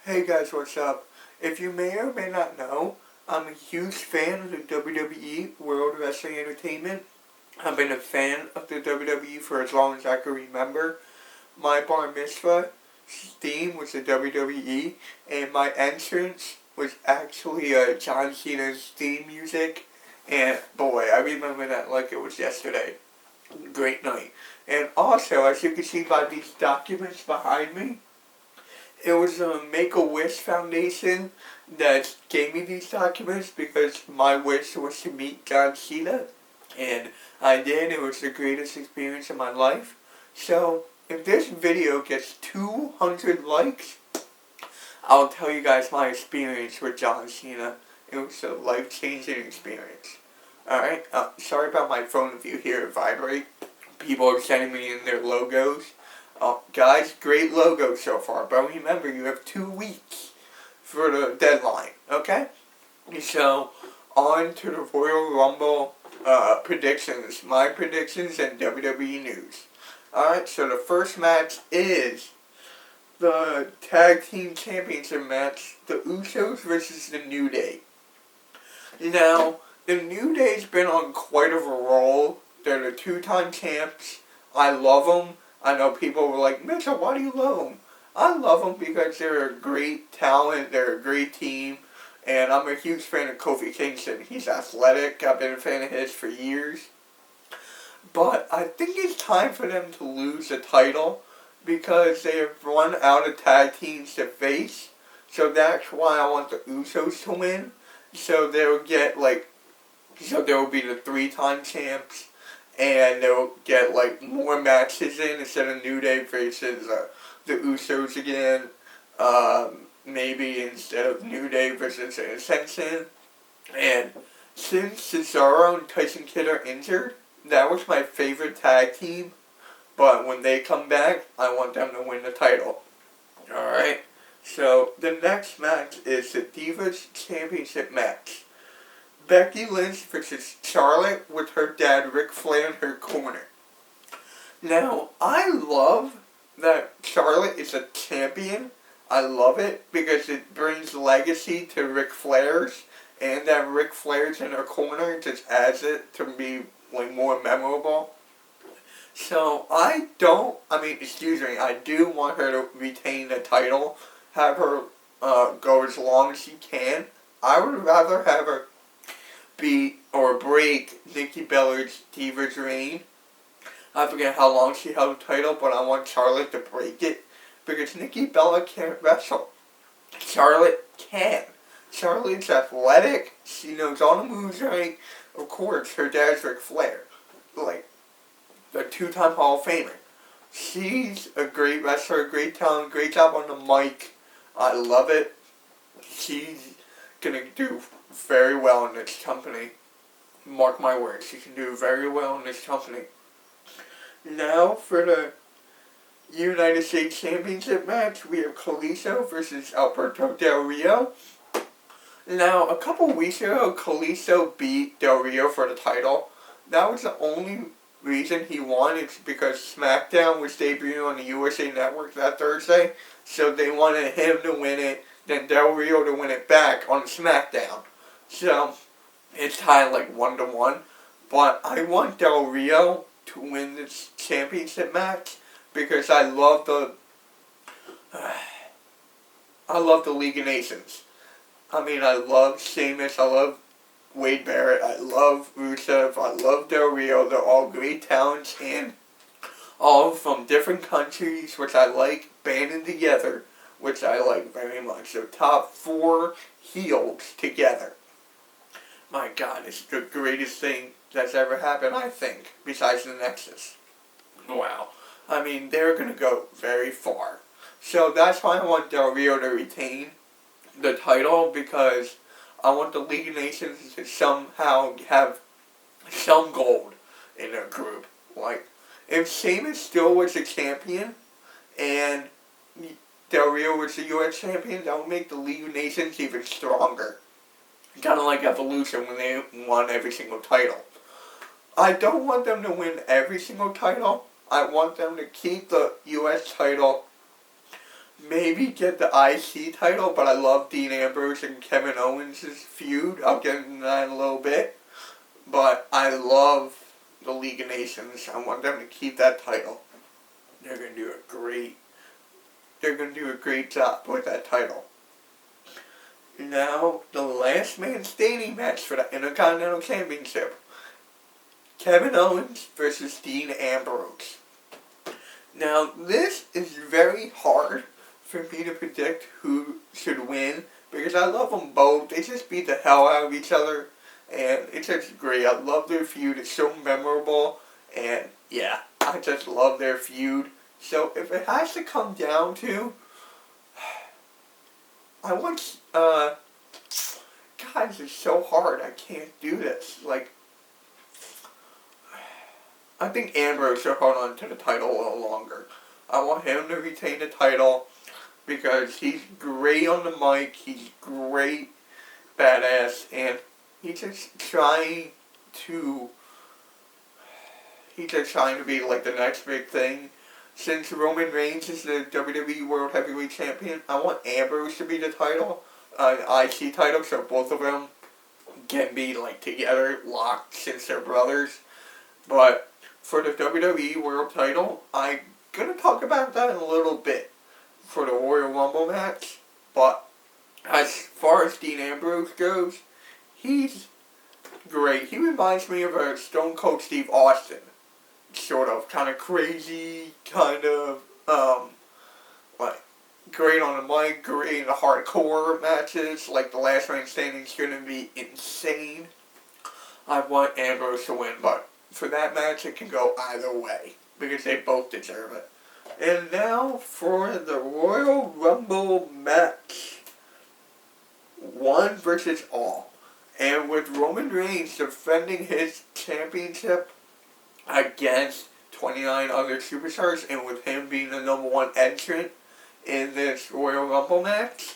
Hey guys, what's up? If you may or may not know, I'm a huge fan of the WWE, World Wrestling Entertainment. I've been a fan of the WWE for as long as I can remember. My bar mitzvah theme was the WWE, and my entrance was actually John Cena's theme music. And boy, I remember that like it was yesterday. Great night. And also, as you can see by these documents behind me, it was a Make-A-Wish Foundation that gave me these documents because my wish was to meet John Cena. And I did. It was the greatest experience of my life. So, if this video gets 200 likes, I'll tell you guys my experience with John Cena. It was a life-changing experience. Alright, sorry about my phone if you hear it vibrate. People are sending me in their logos. Guys, great logo so far, but remember, you have 2 weeks for the deadline, okay? So, on to the Royal Rumble predictions, my predictions, and WWE news. Alright, so the first match is the Tag Team Championship match, the Usos versus the New Day. Now, the New Day's been on quite of a roll. They're the 2-time champs. I love them. I know people were like, Mitchell, why do you love them? I love them because they're a great talent, they're a great team, and I'm a huge fan of Kofi Kingston. He's athletic, I've been a fan of his for years. But I think it's time for them to lose the title because they have run out of tag teams to face. So that's why I want the Usos to win. So they'll get there will be the 3-time champs. And they'll get more matches in instead of New Day versus the Usos again. Maybe instead of New Day versus Ascension. And since Cesaro and Tyson Kidd are injured, that was my favorite tag team. But when they come back, I want them to win the title. Alright, so the next match is the Divas Championship match. Becky Lynch versus Charlotte with her dad Ric Flair in her corner. Now, I love that Charlotte is a champion. I love it because it brings legacy to Ric Flair's, and that Ric Flair's in her corner just adds it to be more memorable. So I do want her to retain the title, have her go as long as she can. I would rather have her beat or break Nikki Bella's Divas reign. I forget how long she held the title, but I want Charlotte to break it because Nikki Bella can't wrestle. Charlotte can. Charlotte's athletic. She knows all the moves right. Of course, her dad's Ric Flair, the 2-time Hall of Famer. She's a great wrestler, great talent, great job on the mic. I love it. She's gonna do very well in this company. Mark my words, she can do very well in this company. Now for the United States Championship match, we have Kalisto versus Alberto Del Rio. Now, a couple weeks ago, Kalisto beat Del Rio for the title. That was the only reason he won. It's because SmackDown was debuting on the USA Network that Thursday, so they wanted him to win it, then Del Rio to win it back on SmackDown. So, it's tied 1-1. But I want Del Rio to win this championship match because I love the League of Nations. I love Sheamus, I love Wade Barrett, I love Rusev, I love Del Rio. They're all great talents and all from different countries, which I like, banded together, which I like very much. So top 4 heels together. My God, it's the greatest thing that's ever happened, I think, besides the Nexus. Wow. They're going to go very far. So that's why I want Del Rio to retain the title, because I want the League of Nations to somehow have some gold in their group. If Sheamus still was a champion and Del Rio was the U.S. champion, that would make the League of Nations even stronger. Kind of like Evolution when they won every single title. I don't want them to win every single title. I want them to keep the U.S. title maybe get the IC title, but I love Dean Ambrose and Kevin Owens' feud. I'll get into that in a little bit. But I love the League of Nations. I want them to keep that title. They're going to do a great job with that title. Now, the last man standing match for the Intercontinental Championship. Kevin Owens versus Dean Ambrose. Now, this is very hard for me to predict who should win because I love them both. They just beat the hell out of each other, and it's just great. I love their feud. It's so memorable, and yeah, I just love their feud. So if it has to come down to, I want, God, this is so hard. I can't do this. Like, I think Ambrose should hold on to the title a little longer. I want him to retain the title because he's great on the mic, he's great, badass, and he's just trying to be like the next big thing. Since Roman Reigns is the WWE World Heavyweight Champion, I want Ambrose to be the title, IC title, so both of them can be like together, locked since they're brothers. But for the WWE World title, I'm going to talk about that in a little bit for the Royal Rumble match. But as far as Dean Ambrose goes, he's great. He reminds me of a Stone Cold Steve Austin. Sort of, kind of crazy, kind of, like, great on the mic, great in the hardcore matches. Like, the last man standing is going to be insane. I want Ambrose to win, but for that match, it can go either way, because they both deserve it. And now for the Royal Rumble match. 1 versus all. And with Roman Reigns defending his championship against 29 other superstars, and with him being the #1 entrant in this Royal Rumble match,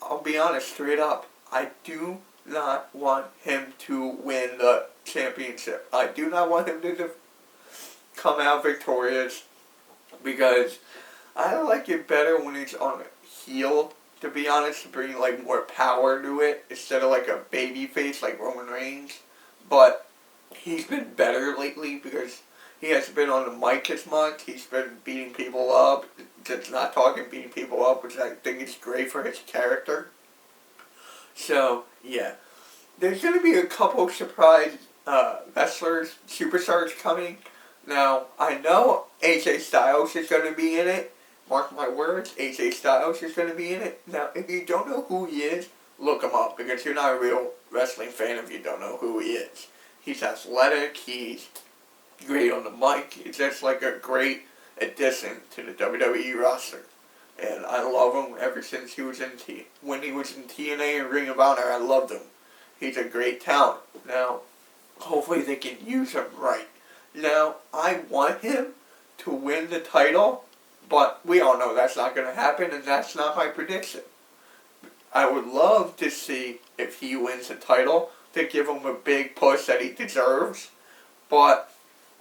I'll be honest, straight up, I do not want him to win the championship. I do not want him to come out victorious, because I like it better when he's on a heel, to be honest, to bring like more power to it, instead of like a baby face like Roman Reigns. But he's been better lately because he hasn't been on the mic as much. He's been beating people up, just not talking, beating people up, which I think is great for his character. So, yeah. There's going to be a couple surprise wrestlers, superstars coming. Now, I know AJ Styles is going to be in it. Mark my words, AJ Styles is going to be in it. Now, if you don't know who he is, look him up, because you're not a real wrestling fan if you don't know who he is. He's athletic, he's great on the mic, he's just like a great addition to the WWE roster. And I love him ever since he was when he was in TNA and Ring of Honor. I loved him. He's a great talent. Now, hopefully they can use him right. Now, I want him to win the title, but we all know that's not going to happen, and that's not my prediction. I would love to see if he wins the title, to give him a big push that he deserves. But,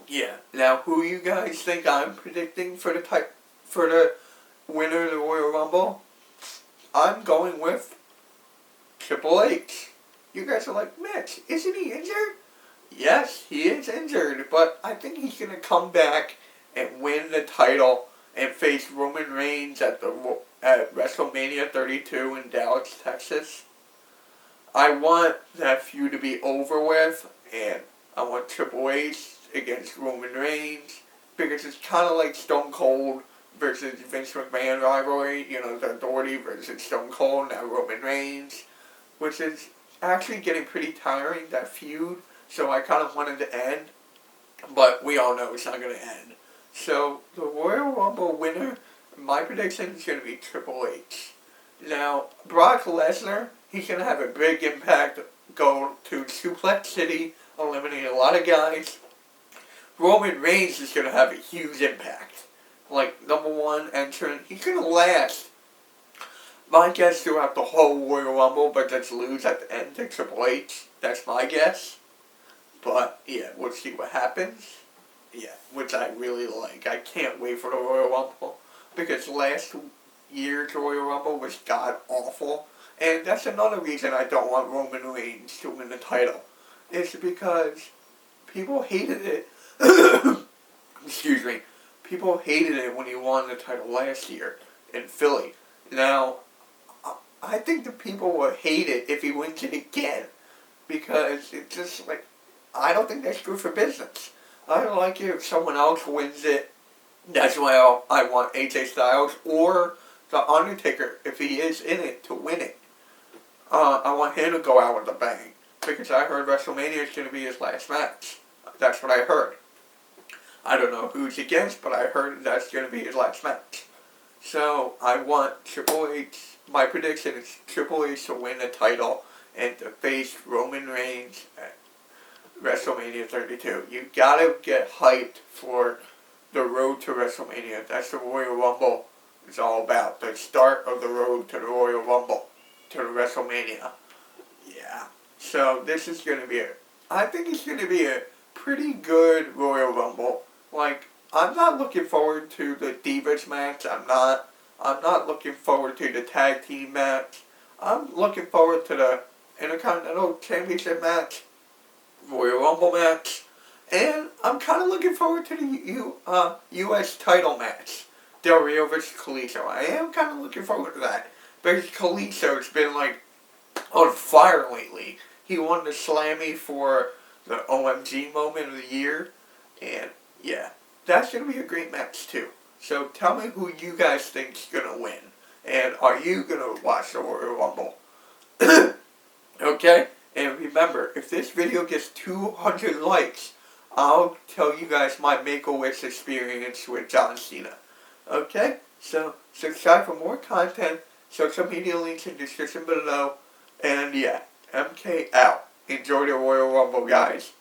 yeah. Now, who you guys think I'm predicting for the winner of the Royal Rumble? I'm going with Triple H. You guys are like, Mitch, isn't he injured? Yes, he is injured, but I think he's going to come back and win the title and face Roman Reigns at WrestleMania 32 in Dallas, Texas. I want that feud to be over with, and I want Triple H against Roman Reigns, because it's kind of like Stone Cold versus Vince McMahon rivalry, you know, the Authority versus Stone Cold, now Roman Reigns, which is actually getting pretty tiring, that feud, so I kind of wanted to end, but we all know it's not going to end. So, the Royal Rumble winner, my prediction is going to be Triple H. Now, Brock Lesnar, he's going to have a big impact, go to Suplex City, eliminate a lot of guys. Roman Reigns is going to have a huge impact. Like, #1 entrant, he's going to last, my guess, throughout the whole Royal Rumble, but just lose at the end to Triple H. That's my guess. But, yeah, we'll see what happens. Yeah, which I really like. I can't wait for the Royal Rumble. because last year's Royal Rumble was god awful. And that's another reason I don't want Roman Reigns to win the title. It's because people hated it. Excuse me. People hated it when he won the title last year in Philly. Now, I think the people will hate it if he wins it again. Because it's just like, I don't think that's good for business. I don't like it if someone else wins it. That's why I want AJ Styles or The Undertaker, if he is in it, to win it. I want him to go out with a bang. Because I heard WrestleMania is going to be his last match. That's what I heard. I don't know who's against, but I heard that's going to be his last match. So, I want Triple H, my prediction is Triple H to win the title and to face Roman Reigns at WrestleMania 32. You gotta get hyped for the road to WrestleMania. That's the Royal Rumble is all about. The start of the road to the Royal Rumble, to the WrestleMania. Yeah. So, this is going to be I think it's going to be a pretty good Royal Rumble. Like, I'm not looking forward to the Divas match. I'm not looking forward to the tag team match. I'm looking forward to the Intercontinental Championship match, Royal Rumble match, and I'm kind of looking forward to the U.S. title match, Del Rio versus Kalisto. I am kind of looking forward to that, because Kalisto's been, like, on fire lately. He won the Slammy for the OMG moment of the year, and yeah, that's going to be a great match too. So tell me who you guys think's going to win, and are you going to watch the Royal Rumble? Okay? And remember, if this video gets 200 likes, I'll tell you guys my Make-A-Wish experience with John Cena. Okay? So, subscribe for more content, social media links in the description below, and yeah, MK out. Enjoy the Royal Rumble, guys.